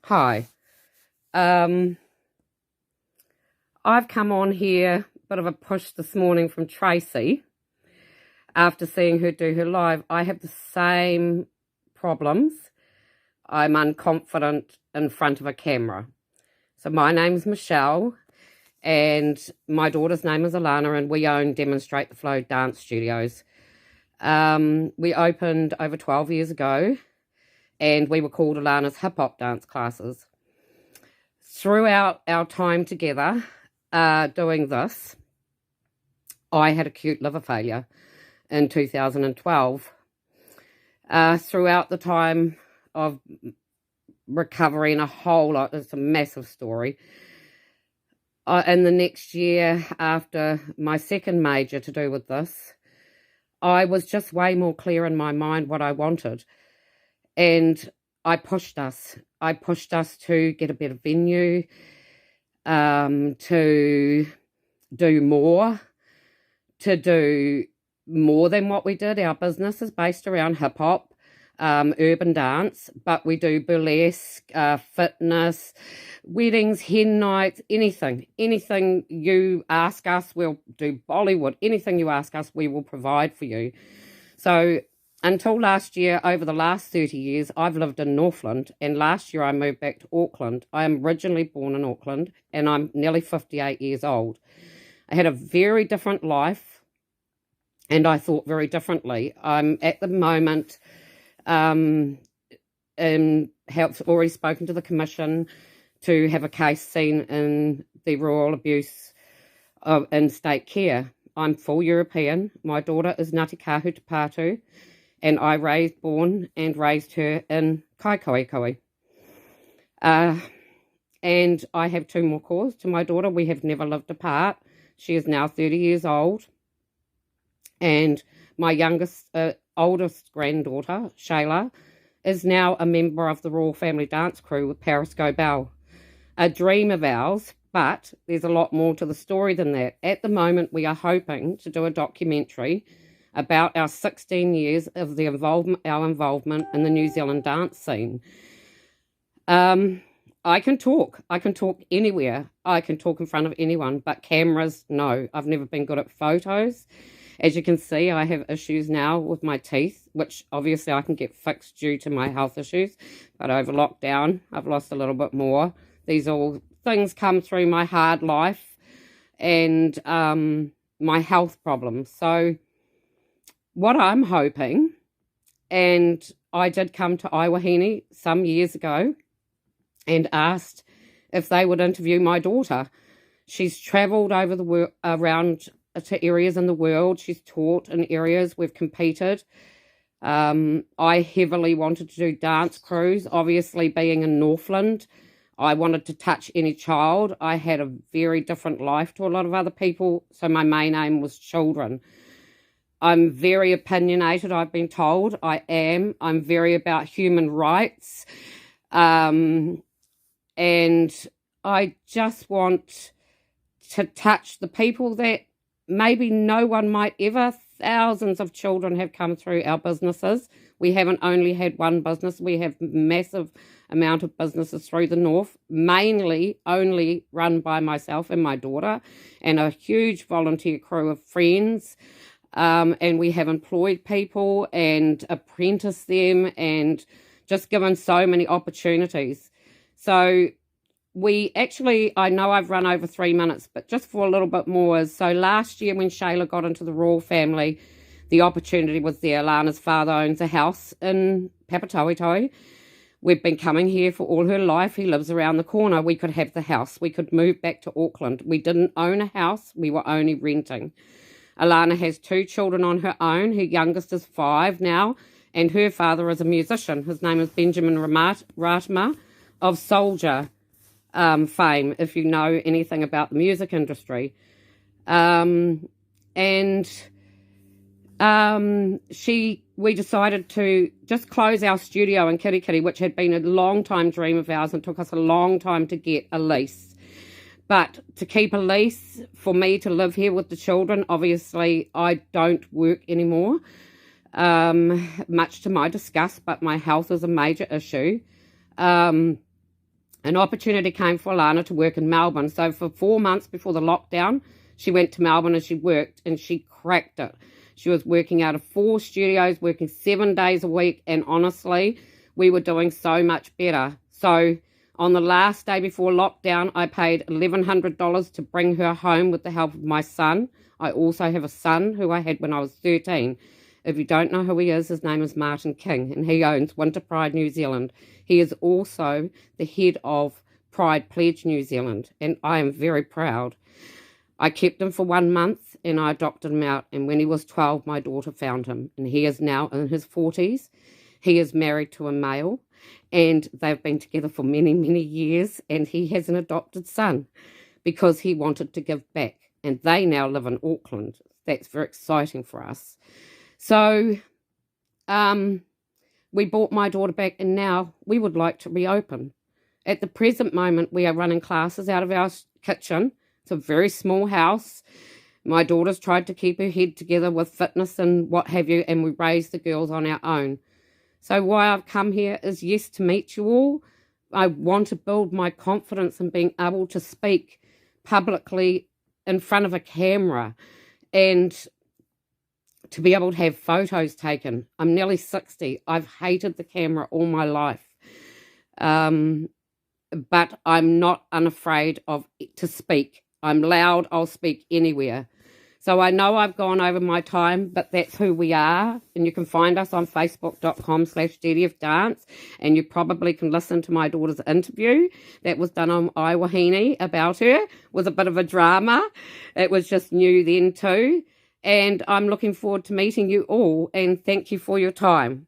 Hi. Um, I've come on here, bit of a push this morning from Tracy after seeing her do her live. I have the same problems. I'm unconfident in front of a camera. So my name's Michelle and my daughter's name is Alana, and we own Demonstrate the Flow Dance Studios. We opened over 12 years ago and we were called Alana's Hip Hop Dance Classes. Throughout our time together doing this, I had acute liver failure in 2012. Throughout the time of recovering a whole lot, it's a massive story. In the next year, after my second major to do with this, I was just way more clear in my mind what I wanted. And I pushed us. I pushed us to get a better venue, to do more, than what we did. Our business is based around hip-hop, urban dance, but we do burlesque, fitness, weddings, hen nights, anything you ask us, we'll do. Bollywood, anything you ask us, we will provide for you. So until last year, over the last 30 years, I've lived in Northland, and last year I moved back to Auckland. I am originally born in Auckland, and I'm nearly 58 years old. I had a very different life, and I thought very differently. I'm at the moment, already spoken to the Commission to have a case seen in the Royal Abuse in state care. I'm full European. My daughter is Ngāti Kahu Te Pātu, and I born and raised her in Kaikoikoi. And I have two more calls to my daughter. We have never lived apart. She is now 30 years old. And my oldest granddaughter, Shayla, is now a member of the Royal Family Dance Crew with Perisco Bell. A dream of ours, but there's a lot more to the story than that. At the moment, we are hoping to do a documentary about our 16 years of our involvement in the New Zealand dance scene. I can talk anywhere. I can talk in front of anyone, but cameras, no. I've never been good at photos. As you can see, I have issues now with my teeth, which obviously I can get fixed due to my health issues, but over lockdown, I've lost a little bit more. These all things come through my hard life and my health problems. So what I'm hoping, and I did come to Wahine some years ago and asked if they would interview my daughter. She's travelled over around to areas in the world. She's taught in areas. We've competed. I heavily wanted to do dance crews. Obviously, being in Northland, I wanted to touch any child. I had a very different life to a lot of other people, so my main aim was children. I'm very opinionated, I've been told. I'm very about human rights. And I just want to touch the people that maybe no one might ever. Thousands of children have come through our businesses. We haven't only had one business. We have massive amount of businesses through the north, mainly only run by myself and my daughter and a huge volunteer crew of friends. And we have employed people and apprenticed them and just given so many opportunities. So I know I've run over 3 minutes, but just for a little bit more. So last year when Shayla got into the royal family, the opportunity was there. Alana's father owns a house in Papatowitoi. We've been coming here for all her life. He lives around the corner. We could have the house. We could move back to Auckland. We didn't own a house. We were only renting. Alana has 2 children on her own. Her youngest is 5 now, and her father is a musician. His name is Benjamin Ratma of Soldier fame, if you know anything about the music industry. We decided to just close our studio in Kirikiri, which had been a long time dream of ours and took us a long time to get a lease. But to keep a lease, for me to live here with the children, obviously I don't work anymore, much to my disgust, but my health is a major issue. an opportunity came for Alana to work in Melbourne. So for 4 months before the lockdown, she went to Melbourne and she worked, and she cracked it. She was working out of 4 studios, working 7 days a week, and honestly, we were doing so much better. So on the last day before lockdown, I paid $1,100 to bring her home with the help of my son. I also have a son who I had when I was 13. If you don't know who he is, his name is Martin King, and he owns Winter Pride New Zealand. He is also the head of Pride Pledge New Zealand, and I am very proud. I kept him for 1 month, and I adopted him out, and when he was 12, my daughter found him, and he is now in his 40s. He is married to a male, and they've been together for many, many years, and he has an adopted son because he wanted to give back, and they now live in Auckland. That's very exciting for us. So we brought my daughter back, and now we would like to reopen. At the present moment, we are running classes out of our kitchen. It's a very small house. My daughter's tried to keep her head together with fitness and what have you, and we raise the girls on our own. So why I've come here is, yes, to meet you all. I want to build my confidence in being able to speak publicly in front of a camera and to be able to have photos taken. I'm nearly 60. I've hated the camera all my life. But I'm not unafraid to speak. I'm loud. I'll speak anywhere. So I know I've gone over my time, but that's who we are. And you can find us on facebook.com/DDFdance. And you probably can listen to my daughter's interview that was done on Wahine about her. It was a bit of a drama. It was just new then too. And I'm looking forward to meeting you all. And thank you for your time.